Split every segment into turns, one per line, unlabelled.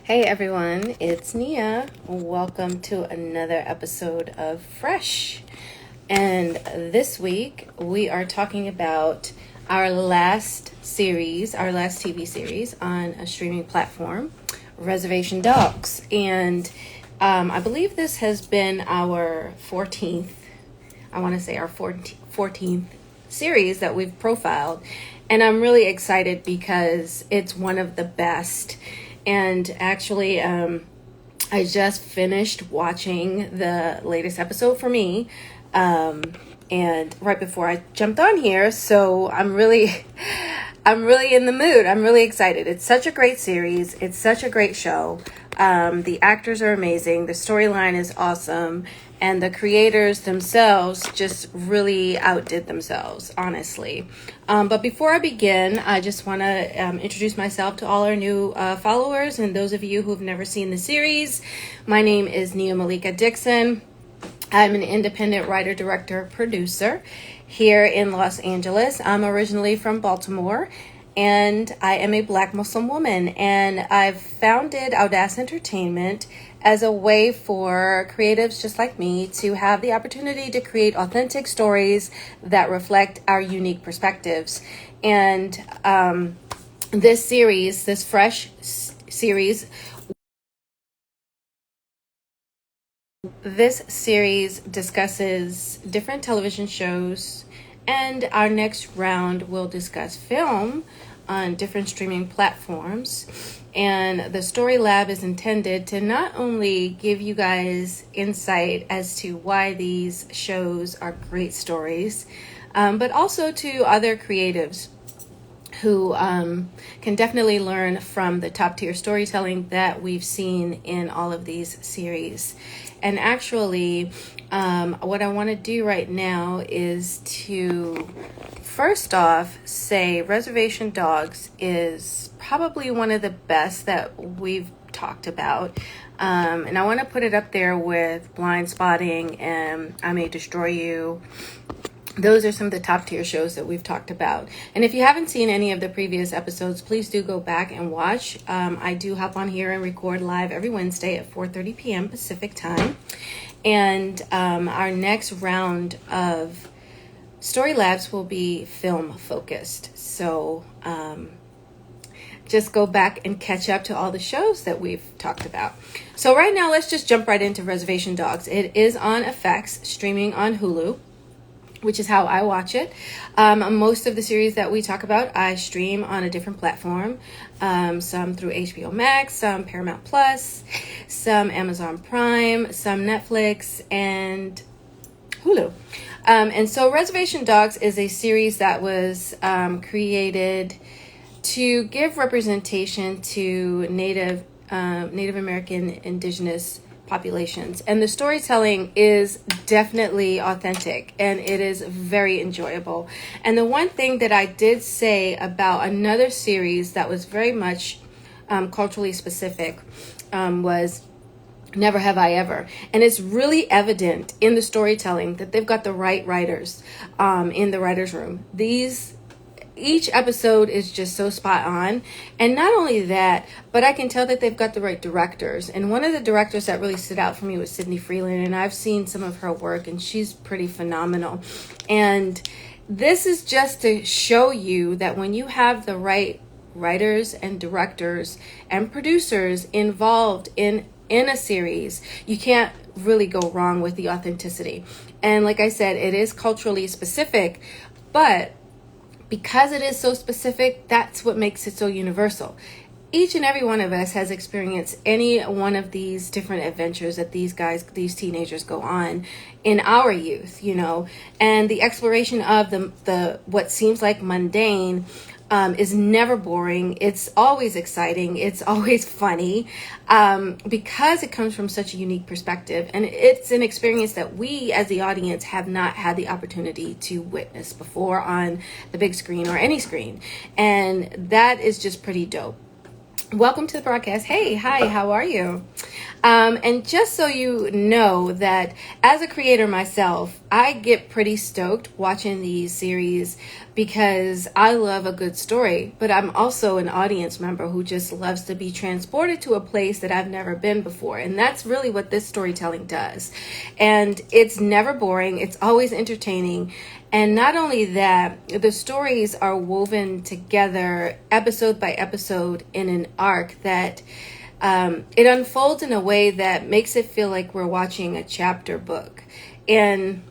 Hey everyone, it's Nia. Welcome to another episode of Fresh. And this week we are talking about our last TV series on a streaming platform, Reservation Dogs. And I believe this has been our 14th series that we've profiled. And I'm really excited because it's one of the best. And actually, I just finished watching the latest episode for me, and right before I jumped on here, so I'm really in the mood. I'm really excited. It's such a great series. It's such a great show. The actors are amazing. The storyline is awesome. And the creators themselves just really outdid themselves, honestly. But before I begin, I just want to introduce myself to all our new followers and those of you who have never seen the series. My name is Nia Malika Dixon. I'm an independent writer, director, producer here in Los Angeles. I'm originally from Baltimore, and I am a Black Muslim woman. And I've founded Audace Entertainment as a way for creatives just like me to have the opportunity to create authentic stories that reflect our unique perspectives. And this Fresh series, discusses different television shows, and our next round will discuss film on different streaming platforms. And the Story Lab is intended to not only give you guys insight as to why these shows are great stories, but also to other creatives who can definitely learn from the top tier storytelling that we've seen in all of these series. And actually, what I want to do right now is to first off say Reservation Dogs is probably one of the best that we've talked about. And I want to put it up there with Blind Spotting and I May Destroy You. Those are some of the top tier shows that we've talked about. And if you haven't seen any of the previous episodes, please do go back and watch. I do hop on here and record live every Wednesday at 4:30 p.m. Pacific time. And our next round of Story Labs will be film focused. So just go back and catch up to all the shows that we've talked about. So right now, let's just jump right into Reservation Dogs. It is on FX, streaming on Hulu, which is how I watch it. Most of the series that we talk about, I stream on a different platform. Some through HBO Max, some Paramount Plus, some Amazon Prime, some Netflix, and Hulu. And so Reservation Dogs is a series that was created to give representation to Native American, Indigenous populations, and the storytelling is definitely authentic and it is very enjoyable. And the one thing that I did say about another series that was very much culturally specific was Never Have I Ever. And it's really evident in the storytelling that they've got the right writers in the writers' room. Each episode is just so spot on. And not only that, but I can tell that they've got the right directors. And one of the directors that really stood out for me was Sydney Freeland. And I've seen some of her work and she's pretty phenomenal. And this is just to show you that when you have the right writers and directors and producers involved in a series, you can't really go wrong with the authenticity. And like I said, it is culturally specific, but because it is so specific, that's what makes it so universal. Each and every one of us has experienced any one of these different adventures that these teenagers go on in our youth, and the exploration of the what seems like mundane is never boring. It's always exciting. It's always funny because it comes from such a unique perspective. And it's an experience that we as the audience have not had the opportunity to witness before on the big screen or any screen. And that is just pretty dope. Welcome to the broadcast. Hey, hi, how are you? And just so you know that as a creator myself, I get pretty stoked watching these series because I love a good story, but I'm also an audience member who just loves to be transported to a place that I've never been before. And that's really what this storytelling does. And it's never boring. It's always entertaining. And not only that, the stories are woven together episode by episode in an arc that it unfolds in a way that makes it feel like we're watching a chapter book. And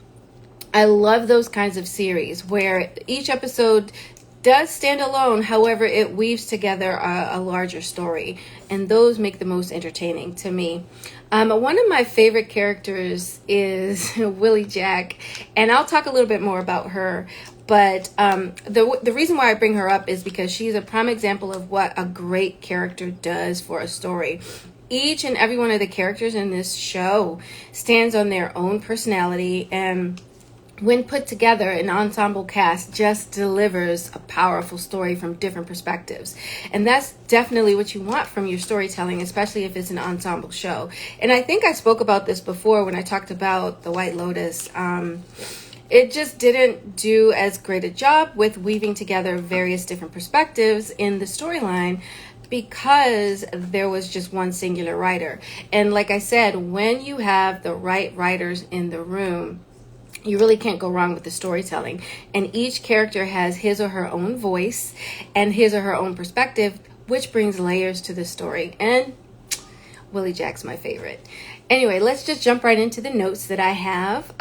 I love those kinds of series where each episode does stand alone. However, it weaves together a larger story. And those make the most entertaining to me. One of my favorite characters is Willie Jack. And I'll talk a little bit more about her. But the reason why I bring her up is because she's a prime example of what a great character does for a story. Each and every one of the characters in this show stands on their own personality, and when put together, an ensemble cast just delivers a powerful story from different perspectives. And that's definitely what you want from your storytelling, especially if it's an ensemble show. And I think I spoke about this before when I talked about The White Lotus. It just didn't do as great a job with weaving together various different perspectives in the storyline because there was just one singular writer. And like I said, when you have the right writers in the room, you really can't go wrong with the storytelling. And each character has his or her own voice and his or her own perspective, which brings layers to the story. And Willie Jack's my favorite. Anyway, let's just jump right into the notes that I have.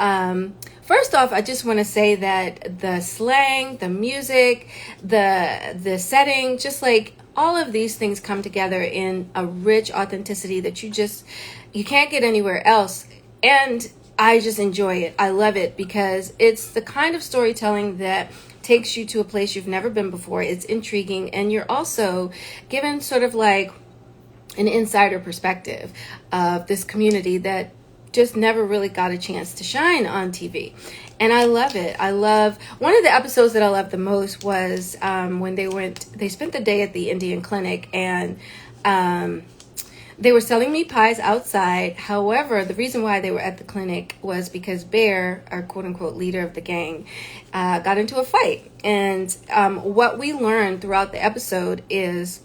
First off, I just want to say that the slang, the music, the setting, just like all of these things come together in a rich authenticity that you can't get anywhere else. And I just enjoy it. I love it because it's the kind of storytelling that takes you to a place you've never been before. It's intriguing, and you're also given sort of like an insider perspective of this community that just never really got a chance to shine on TV. And I love it. I love one of the episodes that I loved the most was when they spent the day at the Indian clinic, and they were selling meat pies outside. However, the reason why they were at the clinic was because Bear, our quote-unquote leader of the gang, got into a fight. And what we learned throughout the episode is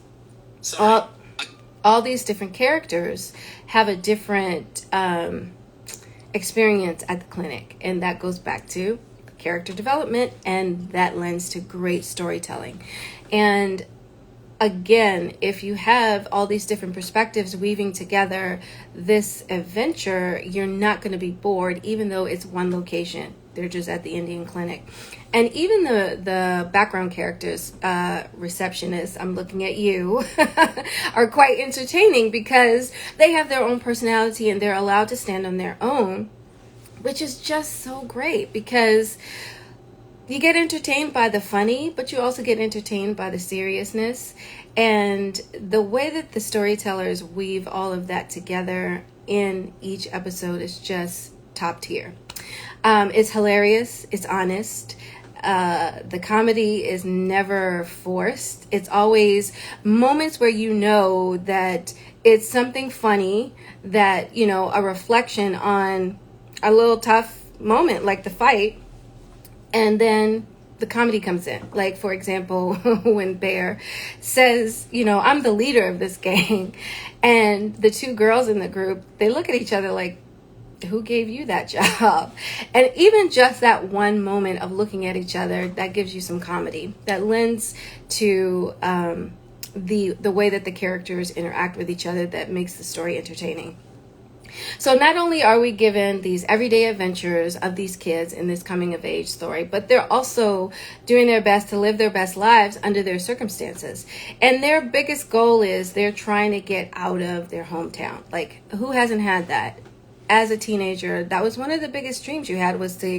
all these different characters have a different experience at the clinic. And that goes back to character development, and that lends to great storytelling. And again, if you have all these different perspectives weaving together this adventure, you're not going to be bored, even though it's one location. They're just at the Indian clinic. And even the background characters, receptionists, I'm looking at you, are quite entertaining because they have their own personality and they're allowed to stand on their own, which is just so great because you get entertained by the funny, but you also get entertained by the seriousness. And the way that the storytellers weave all of that together in each episode is just top tier. It's hilarious. It's honest. The comedy is never forced. It's always moments where you know that it's something funny, that, you know, a reflection on a little tough moment like the fight. And then the comedy comes in. Like, for example, when Bear says, you know, I'm the leader of this gang. And the two girls in the group, they look at each other like, who gave you that job? And even just that one moment of looking at each other, that gives you some comedy. That lends to the way that the characters interact with each other that makes the story entertaining. So not only are we given these everyday adventures of these kids in this coming of age story, but they're also doing their best to live their best lives under their circumstances. And their biggest goal is they're trying to get out of their hometown. Like, who hasn't had that? As a teenager, that was one of the biggest dreams you had, was to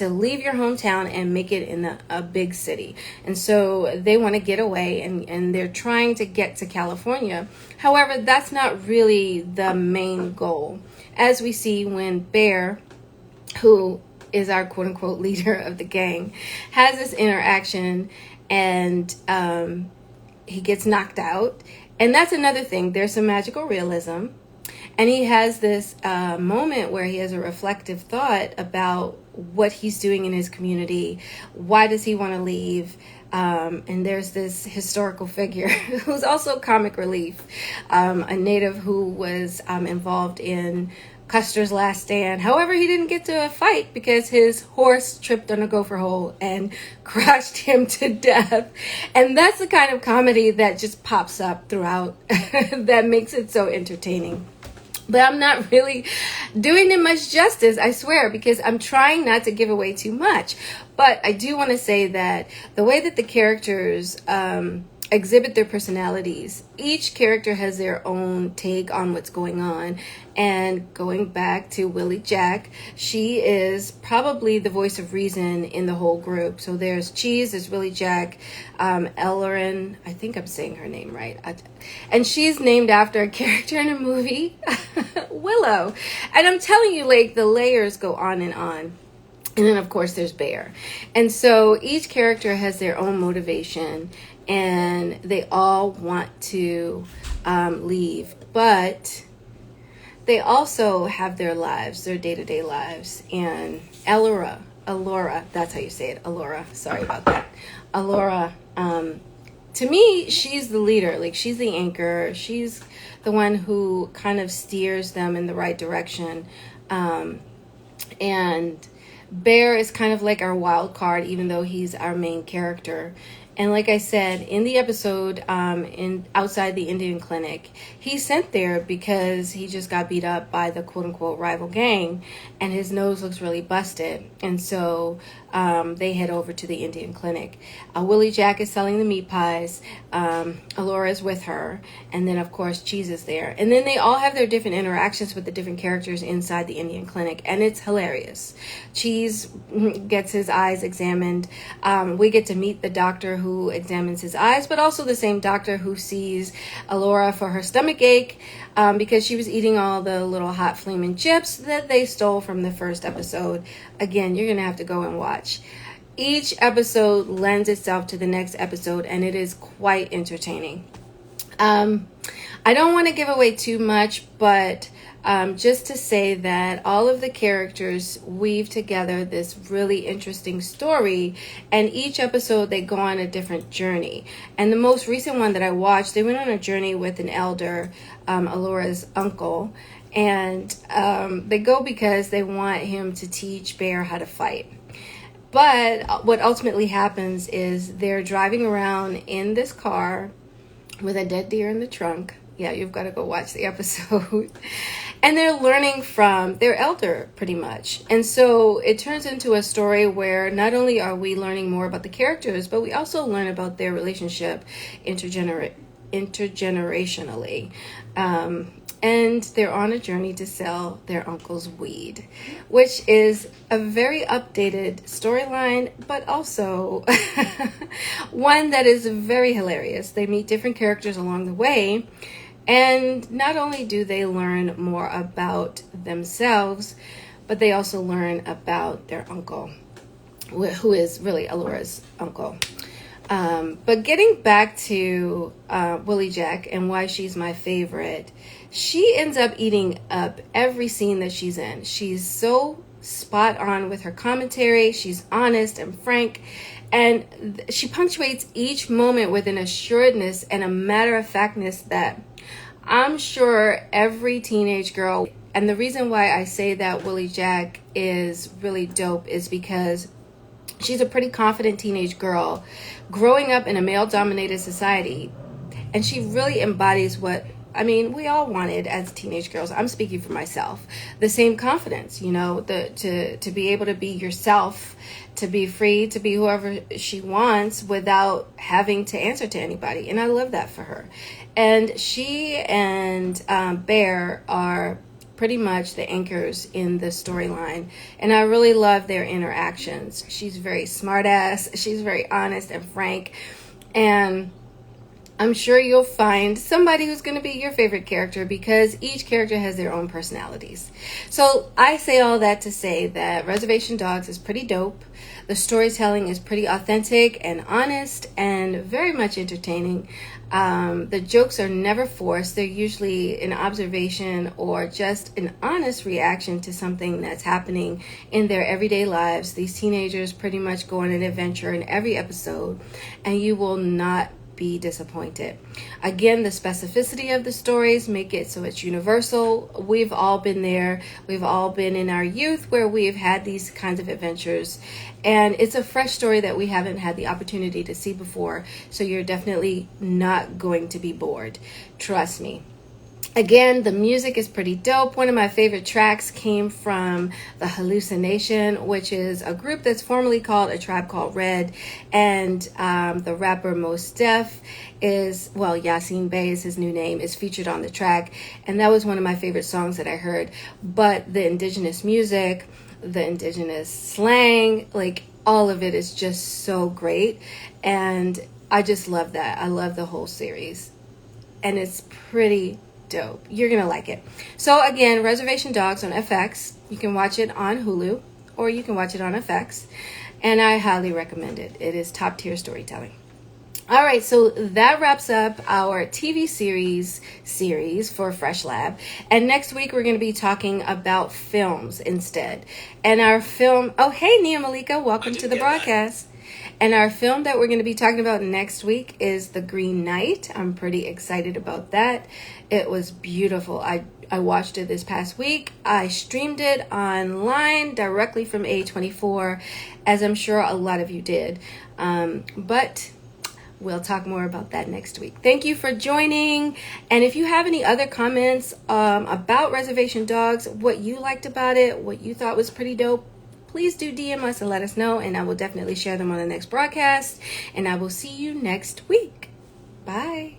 leave your hometown and make it in a big city. And so they want to get away, and they're trying to get to California. However, that's not really the main goal. As we see when Bear, who is our quote-unquote leader of the gang, has this interaction, and he gets knocked out. And that's another thing. There's some magical realism. And he has this moment where he has a reflective thought about what he's doing in his community. Why does he want to leave? And there's this historical figure who's also comic relief, a native who was involved in Custer's last stand. However, he didn't get to a fight because his horse tripped on a gopher hole and crushed him to death. And that's the kind of comedy that just pops up throughout that makes it so entertaining. But I'm not really doing it much justice, I swear, because I'm trying not to give away too much. But I do want to say that the way that the characters exhibit their personalities, each character has their own take on what's going on. And going back to Willie Jack, she is probably the voice of reason in the whole group. So there's Cheese, there's Willie Jack, Ellerin, I think I'm saying her name right. And she's named after a character in a movie, Willow. And I'm telling you, like, the layers go on and on. And then, of course, there's Bear. And so each character has their own motivation, and they all want to leave. But they also have their lives, their day-to-day lives. And Allura, that's how you say it, Allura. Sorry about that. Allura, to me, she's the leader. Like, she's the anchor. She's the one who kind of steers them in the right direction. And Bear is kind of like our wild card, even though he's our main character. And like I said, in the episode outside the Indian clinic, he's sent there because he just got beat up by the quote-unquote rival gang, and his nose looks really busted. And so they head over to the Indian clinic. Willie Jack is selling the meat pies. Allura is with her. And then, of course, Cheese is there. And then they all have their different interactions with the different characters inside the Indian clinic. And it's hilarious. Cheese gets his eyes examined. We get to meet the doctor who examines his eyes, but also the same doctor who sees Allura for her stomach ache because she was eating all the little hot flaming chips that they stole from the first episode. Again, you're going to have to go and watch. Each episode lends itself to the next episode, and it is quite entertaining. I don't want to give away too much, but just to say that all of the characters weave together this really interesting story, and each episode they go on a different journey. And the most recent one that I watched, they went on a journey with an elder, Allura's uncle, and they go because they want him to teach Bear how to fight. But what ultimately happens is they're driving around in this car with a dead deer in the trunk. Yeah, you've got to go watch the episode. And they're learning from their elder, pretty much. And so it turns into a story where not only are we learning more about the characters, but we also learn about their relationship intergenerationally. And they're on a journey to sell their uncle's weed, which is a very updated storyline, but also one that is very hilarious. They meet different characters along the way, and not only do they learn more about themselves, but they also learn about their uncle, who is really Allura's uncle. But getting back to Willie Jack and why she's my favorite, she ends up eating up every scene that she's in. She's so spot on with her commentary. She's honest and frank, and she punctuates each moment with an assuredness and a matter-of-factness that I'm sure every teenage girl, and the reason why I say that Willie Jack is really dope is because she's a pretty confident teenage girl growing up in a male-dominated society, and she really embodies what, I mean, we all wanted as teenage girls. I'm speaking for myself. The same confidence, you know, to be able to be yourself, to be free, to be whoever she wants without having to answer to anybody. And I love that for her. And she and Bear are pretty much the anchors in the storyline, and I really love their interactions. She's very smart ass, she's very honest and frank, and I'm sure you'll find somebody who's going to be your favorite character because each character has their own personalities. So I say all that to say that Reservation Dogs is pretty dope. The storytelling is pretty authentic and honest and very much entertaining. The jokes are never forced. They're usually an observation or just an honest reaction to something that's happening in their everyday lives. These teenagers pretty much go on an adventure in every episode, and you will not be disappointed. Again, the specificity of the stories make it so it's universal. We've all been there. We've all been in our youth where we've had these kinds of adventures, and it's a fresh story that we haven't had the opportunity to see before, so you're definitely not going to be bored. Trust me. Again, the music is pretty dope. One of my favorite tracks came from The Hallucination, which is a group that's formerly called A Tribe Called Red. And the rapper Mos Def is, well, Yasin Bey is his new name, is featured on the track. And that was one of my favorite songs that I heard. But the indigenous music, the indigenous slang, like all of it is just so great. And I just love that. I love the whole series. And it's pretty dope. You're gonna like it. So again, Reservation Dogs on FX. You can watch it on Hulu or you can watch it on FX, and I highly recommend it. It is top tier storytelling. All right, so that wraps up our TV series for Fresh Lab. And next week we're going to be talking about films instead. And our film, oh hey Nia Malika, welcome to the broadcast. And our film that we're going to be talking about next week is The Green Knight. I'm pretty excited about that. It was beautiful. I watched it this past week. I streamed it online directly from A24, as I'm sure a lot of you did. But we'll talk more about that next week. Thank you for joining. And if you have any other comments about Reservation Dogs, what you liked about it, what you thought was pretty dope, please do DM us and let us know, and I will definitely share them on the next broadcast. And I will see you next week. Bye.